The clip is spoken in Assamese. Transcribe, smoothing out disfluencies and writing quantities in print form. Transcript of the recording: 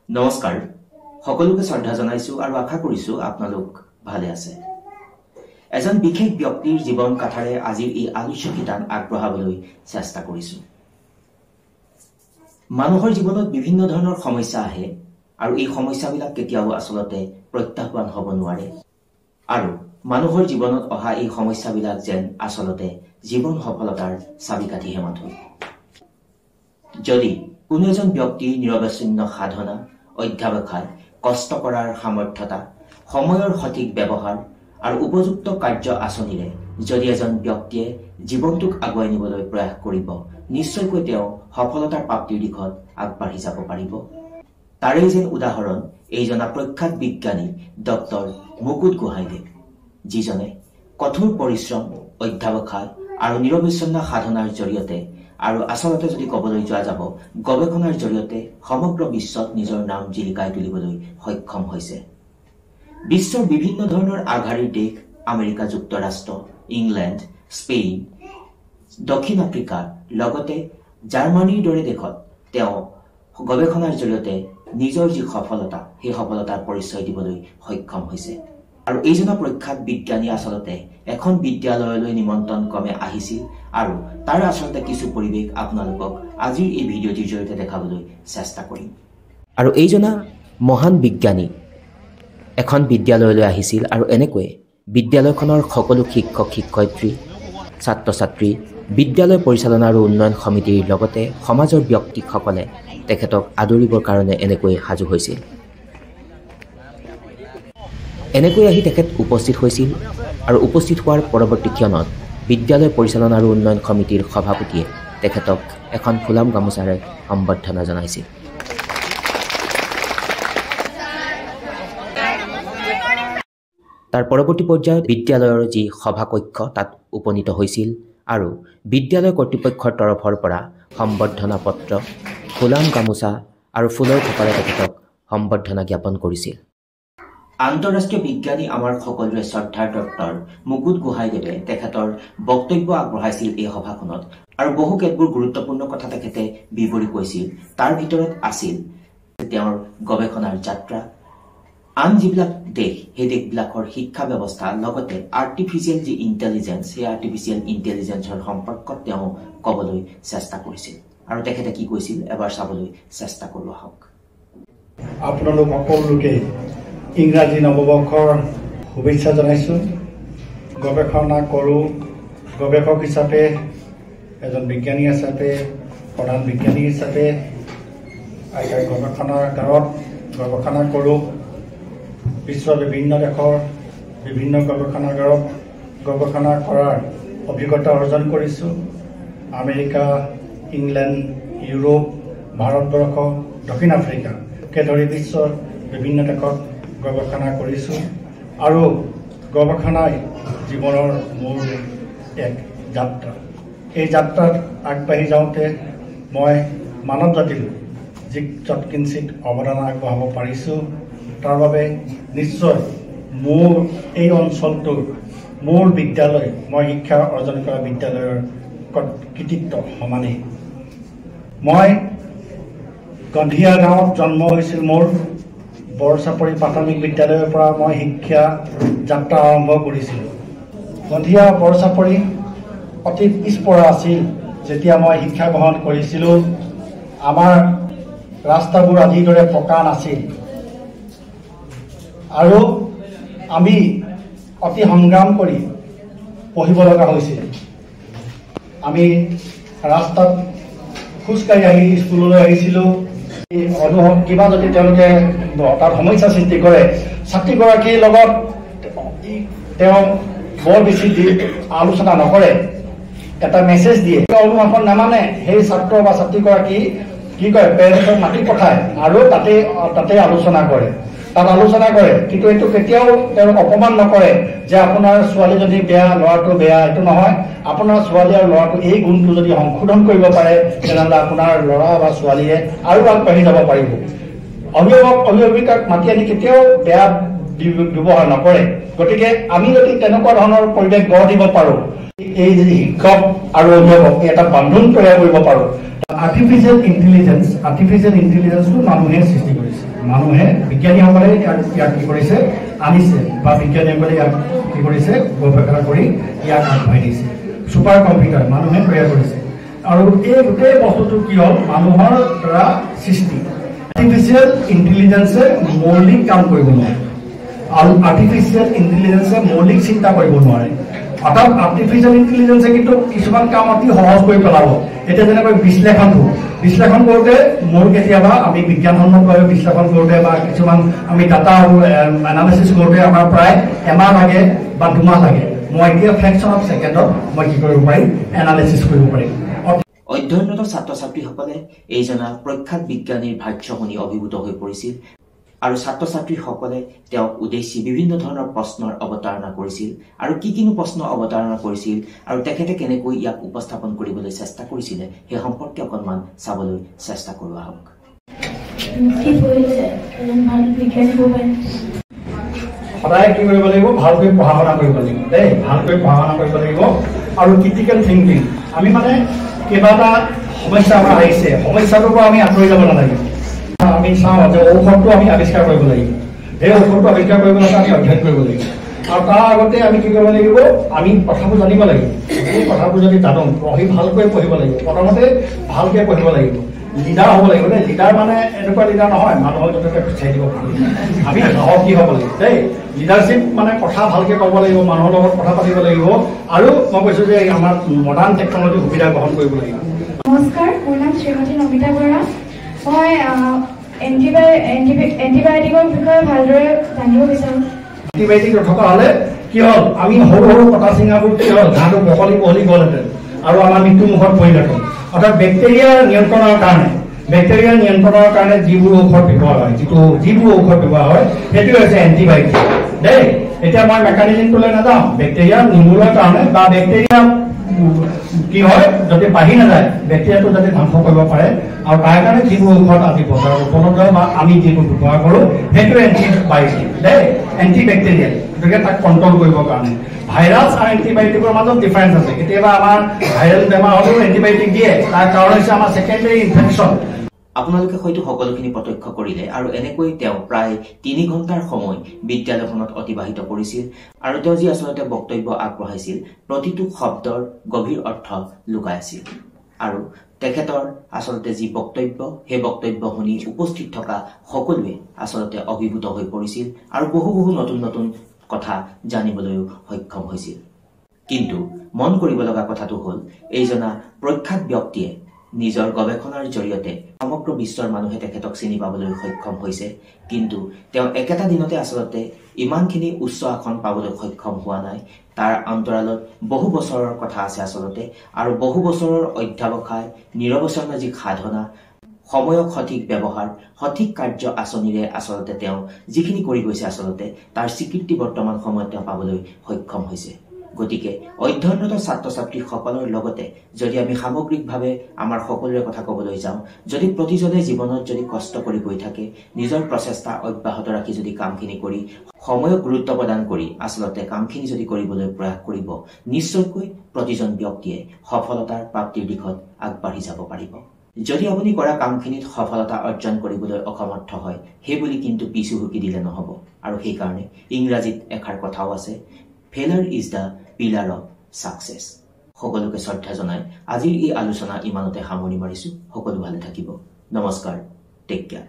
নমস্কাৰ সকলোকে শ্ৰদ্ধা জনাইছো আৰু আশা কৰিছো আপোনালোক ভালে আছে। এজন বিশেষ ব্যক্তিৰ জীৱন কথাৰে আজিৰ এই আলোচ্য কিতাপ আগবঢ়াবলৈ চেষ্টা কৰিছো। মানুহৰ জীৱনত বিভিন্ন ধৰণৰ সমস্যা আহে আৰু এই সমস্যাবিলাক কেতিয়াও আচলতে প্ৰত্যাহ্বান হ'ব নোৱাৰে আৰু মানুহৰ জীৱনত অহা এই সমস্যাবিলাক যেন আচলতে জীৱন সফলতাৰ চাবিকাঠিহে মাথো। যদি কোনো এজন ব্যক্তিৰ নিৰৱচ্ছিন্ন সাধনা, অধ্যাৱসায়, কষ্ট কৰাৰ সামৰ্থ্যতা, সময়ৰ সঠিক ব্যৱহাৰ আৰু উপযুক্ত কাৰ্য আচৰণেৰে যদি এজন ব্যক্তিয়ে জীৱনটোক আগুৱাই নিবলৈ প্ৰয়াস কৰিব, নিশ্চয়কৈ তেওঁ সফলতাৰ প্ৰাপ্তিৰ দিশত আগবাঢ়ি যাব পাৰিব। তাৰেই যেন উদাহৰণ এইজনা প্ৰখ্যাত বিজ্ঞানী ডক্টৰ মুকুট গোহাঁইদেৱ, যিজনে কঠোৰ পৰিশ্ৰম, অধ্যাৱসায় আৰু নিৰৱচ্ছিন্ন সাধনাৰ জৰিয়তে আৰু আচলতে যদি ক'বলৈ যোৱা যাব গৱেষণাৰ জৰিয়তে সমগ্ৰ বিশ্বত নিজৰ নাম জিলিকাই তুলিবলৈ সক্ষম হৈছে। বিশ্বৰ বিভিন্ন ধৰণৰ আগশাৰীৰ দেশ, আমেৰিকা যুক্তৰাষ্ট্ৰ, ইংলেণ্ড, স্পেইন, দক্ষিণ আফ্ৰিকা, লগতে জাৰ্মানীৰ দৰে দেশত তেওঁ গৱেষণাৰ জৰিয়তে নিজৰ যি সফলতা, সেই সফলতাৰ পৰিচয় দিবলৈ সক্ষম হৈছে। আৰু এইজনা প্ৰখ্যাত বিজ্ঞানী আচলতে এখন বিদ্যালয়লৈ নিমন্ত্ৰণ ক্ৰমে আহিছিল আৰু তাৰ আচলতে কিছু পৰিৱেশ আপোনালোকক আজিৰ এই ভিডিঅ'টিৰ জৰিয়তে দেখাবলৈ চেষ্টা কৰিম। আৰু এইজনা মহান বিজ্ঞানী এখন বিদ্যালয়লৈ আহিছিল আৰু এনেকৈ বিদ্যালয়খনৰ সকলো শিক্ষক শিক্ষয়িত্ৰী, ছাত্ৰ ছাত্ৰী, বিদ্যালয় পৰিচালনা আৰু উন্নয়ন সমিতিৰ লগতে সমাজৰ ব্যক্তিসকলে তেখেতক আদৰিবৰ কাৰণে এনেকৈ সাজু হৈছিল। এনেকৈ আহি তেখেত উপস্থিত হৈছিল আৰু উপস্থিত হোৱাৰ পৰৱৰ্তী ক্ষণত বিদ্যালয় পৰিচালনা আৰু উন্নয়ন সমিতিৰ সভাপতিয়ে তেখেতক এখন ফুলাম গামোচাৰে সম্বৰ্ধনা জনাইছিল। তাৰ পৰৱৰ্তী পৰ্যায়ত বিদ্যালয়ৰ যি সভাকক্ষ তাত উপনীত হৈছিল আৰু বিদ্যালয় কৰ্তৃপক্ষৰ তৰফৰ পৰা সম্বৰ্ধনা পত্ৰ, ফুলাম গামোচা আৰু ফুলৰ থোপাৰে তেখেতক সম্বৰ্ধনা জ্ঞাপন কৰিছিল। আন্তঃৰাষ্ট্ৰীয় বিজ্ঞানী আমাৰ সকলোৰে শ্ৰদ্ধাৰ ডক্টৰ মুকুট গোহাঁইদেৱে তেখেতৰ বক্তব্য আগবঢ়াইছিল এই সভাখনত আৰু বহু কেতবোৰ গুৰুত্বপূৰ্ণ কথা তেখেতে বিৱৰি কৈছিল। তাৰ ভিতৰত আছিল তেওঁৰ গৱেষণাৰ যাত্ৰা, আন যিবিলাক দেশ সেই দেশবিলাকৰ শিক্ষা ব্যৱস্থা, লগতে আৰ্টিফিচিয়েল যি ইণ্টেলিজেঞ্চ, সেই আৰ্টিফিচিয়েল ইণ্টেলিজেঞ্চৰ সম্পৰ্কত তেওঁ ক'বলৈ চেষ্টা কৰিছিল। আৰু তেখেতে কি কৈছিল এবাৰ চাবলৈ চেষ্টা কৰোঁ আহক। আপোনালোক সকলোকে ইংৰাজী নৱবৰ্ষৰ শুভেচ্ছা জনাইছোঁ। গৱেষণা কৰোঁ, গৱেষক হিচাপে, এজন বিজ্ঞানী হিচাপে, প্ৰধান বিজ্ঞানী হিচাপে গৱেষণাগাৰত গৱেষণা কৰোঁ। বিশ্বৰ বিভিন্ন দেশৰ বিভিন্ন গৱেষণাগাৰত গৱেষণা কৰাৰ অভিজ্ঞতা অৰ্জন কৰিছোঁ। আমেৰিকা, ইংলেণ্ড, ইউৰোপ, ভাৰতবৰ্ষ, দক্ষিণ আফ্ৰিকাকে ধৰি বিশ্বৰ বিভিন্ন দেশত গৱেষণা কৰিছোঁ আৰু গৱেষণাই জীৱনৰ মোৰ এক যাত্ৰা। এই যাত্ৰাত আগবাঢ়ি যাওঁতে মই মানৱ জাতিলৈ যৎকিঞ্চিত অৱদান আগবঢ়াব পাৰিছোঁ। তাৰ বাবে নিশ্চয় মোৰ এই অঞ্চলটোৰ মোৰ বিদ্যালয়, মই শিক্ষা অৰ্জন কৰা বিদ্যালয়ৰ কৃতিত্ব সমানেই। মই গন্ধিয়া গাঁৱত জন্ম হৈছিল মোৰ। বৰচাপৰি প্ৰাথমিক বিদ্যালয়ৰ পৰা মই শিক্ষা যাত্ৰা আৰম্ভ কৰিছিলোঁ। গন্ধিয়া বৰচাপৰি অতি পিছপৰা আছিল যেতিয়া মই শিক্ষা গ্ৰহণ কৰিছিলোঁ। আমাৰ ৰাস্তাবোৰ আজিৰ দৰে পকা নাছিল আৰু আমি অতি সংগ্ৰাম কৰি পঢ়িব লগা হৈছিল। আমি ৰাস্তাত খোজকাঢ়ি আহি স্কুললৈ আহিছিলোঁ। কিবা যদি তেওঁলোকে তাত সমস্যা সৃষ্টি কৰে, ছাত্ৰীগৰাকীৰ লগত তেওঁ বৰ বেছি আলোচনা নকৰে, এটা মেছেজ দিয়ে। অনুশাসন নামানে, সেই ছাত্ৰ বা ছাত্ৰীগৰাকী কি কৰে, পেৰেণ্টছক মাতি পঠায় আৰু তাতে আলোচনা কৰে, কিন্তু এইটো কেতিয়াও তেওঁলোক অপমান নকৰে যে আপোনাৰ ছোৱালীজনী বেয়া, ল'ৰাটো বেয়া। এইটো নহয়, আপোনাৰ ছোৱালী আৰু ল'ৰাটো এই গুণটো যদি সংশোধন কৰিব পাৰে তেনেহ'লে আপোনাৰ ল'ৰা বা ছোৱালীয়ে আৰু আগবাঢ়ি যাব পাৰিব। অভিভাৱিকাক মাতি আনি কেতিয়াও বেয়া ব্যৱহাৰ নকৰে। গতিকে আমি যদি তেনেকুৱা ধৰণৰ পৰিৱেশ গঢ় দিব পাৰোঁ, এই যে শিক্ষক আৰু অভিভাৱক এটা বান্ধোন তৈয়াৰ কৰিব পাৰোঁ। আৰ্টিফিচিয়েল ইণ্টেলিজেঞ্চটো মানুহে সৃষ্টি কৰিছে। মানুহে বিজ্ঞানীসকলে ইয়াক কি কৰিছে আনিছে বা বিজ্ঞানীসকলে ইয়াক কি কৰিছে গৱেষণা কৰি ইয়াক আগবঢ়াই দিছে ছুপাৰ কম্পিউটাৰ মানুহে তৈয়াৰ কৰিছে আৰু এই গোটেই বস্তুটো কি হ'ল মানুহৰ দ্বাৰা সৃষ্টি আৰ্টিফিচিয়েল ইণ্টেলিজেন্সে মৌলিক কাম কৰিব নোৱাৰে আৰু আৰ্টিফিচিয়েল ইণ্টেলিজেন্সে মৌলিক চিন্তা কৰিব নোৱাৰে অৰ্থাৎ আৰ্টিফিচিয়েল ইণ্টেলিজেন্সে কিন্তু কিছুমান কাম অতি সহজ কৰি পেলাব এতিয়া যেনেকৈ বিশ্লেষণ কৰোঁতে মোৰ কেতিয়াবা আমি বিজ্ঞানসন্মতভাৱে বিশ্লেষণ কৰোঁতে বা কিছুমান আমি ডাটা এনালাইচিছ কৰোঁতে আমাৰ প্ৰায় এমাহ লাগে বা দুমাহ লাগে মই এতিয়া ফ্ৰেকশ্যন অফ ছেকেণ্ডত মই কি কৰিব পাৰিম এনালাইচিছ কৰিব পাৰিম অধ্যয়নৰত ছাত্ৰ ছাত্ৰীসকলে এইজনা প্ৰখ্যাত বিজ্ঞানীৰ ভাষ্য শুনি অভিভূত হৈ পৰিছিল আৰু ছাত্ৰ ছাত্ৰীসকলে তেওঁক উদ্দেশ্যি বিভিন্ন ধৰণৰ প্ৰশ্নৰ অৱতাৰণা কৰিছিল আৰু কিনো প্ৰশ্ন অৱতাৰণা কৰিছিল আৰু তেখেতে কেনেকৈ ইয়াক উপস্থাপন কৰিবলৈ চেষ্টা কৰিছিলে সেই সম্পৰ্কে অকণমান চাবলৈ চেষ্টা কৰোঁ আহক সদায় কি কৰিব লাগিব ভালকৈ পঢ়া শুনা কৰিব লাগিব দেই ভালকৈ পঢ়া শুনা কৰিব লাগিব আৰু ক্ৰিটিকেল থিংকিং আমি মানে কিবা এটা সমস্যা আমাৰ আহিছে সমস্যাটোৰ পৰা আমি আঁতৰি যাব নালাগে আমি চাওঁ যে ঔষধটো আমি আৱিষ্কাৰ কৰিব লাগিব সেই ঔষধটো আৱিষ্কাৰ কৰিবলৈ আমি অধ্যয়ন কৰিব লাগিব আৰু তাৰ আগতে আমি কি কৰিব লাগিব আমি কথাবোৰ জানিব লাগিব এই কথাবোৰ যদি জানো ভালকৈ পঢ়িব লাগিব প্ৰথমতে ভালকৈ পঢ়িব লাগিব লিডাৰ হ'ব লাগিব দেই লিডাৰ মানে এনেকুৱা লিডাৰ নহয় মানুহক যথেষ্ট পিছাই দিব আমি সাহসী হ'ব লাগিব দেই লিডাৰশ্বিপ মানে কথা ভালকৈ ক'ব লাগিব মানুহৰ লগত কথা পাতিব লাগিব আৰু মই কৈছোঁ যে আমাৰ মডাৰ্ণ টেকনলজিৰ সুবিধা গ্ৰহণ কৰিব লাগিব নমস্কাৰ মোৰ নাম শ্ৰীমতী নমিতা বৰা মই এণ্টিবায়'টিকৰ বিষয়ে ভালদৰে জানিব বিচাৰোঁ এণ্টিবায়'টিক নথকা হ'লে কি হ'ল আমি সৰু কটা চিঙাবোৰ কি হ'ল ঘাঁহটো বহলি গ'লহেঁতেন আৰু আমাৰ মৃত্যুমুখত পৰিলেহেঁতেন অৰ্থাৎ বেক্টেৰিয়া নিয়ন্ত্ৰণৰ কাৰণে যিবোৰ ঔষধ ব্যৱহাৰ হয় যিবোৰ ঔষধ ব্যৱহাৰ হয় সেইটো হৈছে এণ্টিবায়'টিক দেই এতিয়া মই মেকানিজমটোলৈ নাযাওঁ বেক্টেৰিয়া নিৰ্মূলৰ কাৰণে বা বেক্টেৰিয়া কি হয় যাতে বাঢ়ি নাযায় বেক্টেৰিয়াটো যাতে ধ্বংস কৰিব পাৰে আৰু তাৰ কাৰণে যিবোৰ ঔষধ আজি বজাৰত উপলব্ধ বা আমি যিবোৰ ব্যৱহাৰ কৰোঁ সেইটো এণ্টিবায়'টিক দেই এণ্টিবেক্টেৰিয়েল গতিকে তাক কণ্ট্ৰল কৰিবৰ কাৰণে ভাইৰাছ আৰু এণ্টিবায়'টিকৰ মাজত ডিফাৰেঞ্চ আছে কেতিয়াবা আমাৰ ভাইৰেল বেমাৰ হ'লেও এণ্টিবায়'টিক দিয়ে তাৰ কাৰণ হৈছে আমাৰ ছেকেণ্ডেৰী ইনফেকশ্যন আপোনালোকে হয়তো সকলোখিনি প্ৰত্যক্ষ কৰিলে আৰু এনেকৈ তেওঁ প্ৰায় 3 ঘণ্টাৰ সময় বিদ্যালয়খনত অতিবাহিত কৰিছিল আৰু তেওঁ যি আচলতে বক্তব্য আগবঢ়াইছিল প্ৰতিটো শব্দৰ গভীৰ অৰ্থ লুকাই আছিল আৰু তেখেতৰ আচলতে যি বক্তব্য সেই বক্তব্য শুনি উপস্থিত থকা সকলোৱে আচলতে অভিভূত হৈ পৰিছিল আৰু বহু নতুন কথা জানিবলৈও সক্ষম হৈছিল কিন্তু মন কৰিব লগা কথাটো হ'ল এইজনা প্ৰখ্যাত ব্যক্তিয়ে নিজৰ গৱেষণাৰ জৰিয়তে সমগ্ৰ বিশ্বৰ মানুহে তেখেতক চিনি পাবলৈ সক্ষম হৈছে কিন্তু তেওঁ একেটা দিনতে আচলতে ইমানখিনি উচ্চ আসন পাবলৈ সক্ষম হোৱা নাই তাৰ অন্তৰালত বহু বছৰৰ কথা আছে আচলতে আৰু বহু বছৰৰ অধ্যাৱসায় নিৰৱচ্ছন্নজিক সাধনা সময়ক সঠিক ব্যৱহাৰ সঠিক কাৰ্য আঁচনিৰে আচলতে তেওঁ যিখিনি কৰি গৈছে আচলতে তাৰ স্বীকৃতি বৰ্তমান সময়ত তেওঁ পাবলৈ সক্ষম হৈছে গতিকে অধ্যয়নৰত ছাত্ৰ ছাত্ৰীসকলৰ লগতে যদি আমি সামগ্ৰিকভাৱে আমাৰ সকলোৰে কথা ক'বলৈ যাওঁ যদি প্ৰতিজনে জীৱনত যদি কষ্ট কৰি গৈ থাকে নিজৰ প্ৰচেষ্টা অব্যাহত ৰাখি যদি কামখিনি কৰি সময়ক গুৰুত্ব প্ৰদান কৰি আচলতে কামখিনি যদি কৰিবলৈ প্ৰয়াস কৰিব নিশ্চয়কৈ প্ৰতিজন ব্যক্তিয়ে সফলতাৰ প্ৰাপ্তিৰ দিশত আগবাঢ়ি যাব পাৰিব যদি আপুনি কৰা কামখিনিত সফলতা অৰ্জন কৰিবলৈ অসমৰ্থ হয় সেই বুলি কিন্তু পিছু হুকি দিলে নহ'ব আৰু সেই কাৰণে ইংৰাজীত এষাৰ কথাও আছে Failure is the pillar of success. সকলোকে শ্ৰদ্ধা জনাই আজিৰ এই আলোচনা ইমানতে সামৰণি মাৰিছো সকলো ভালে থাকিব নমস্কাৰ টেক কেয়াৰ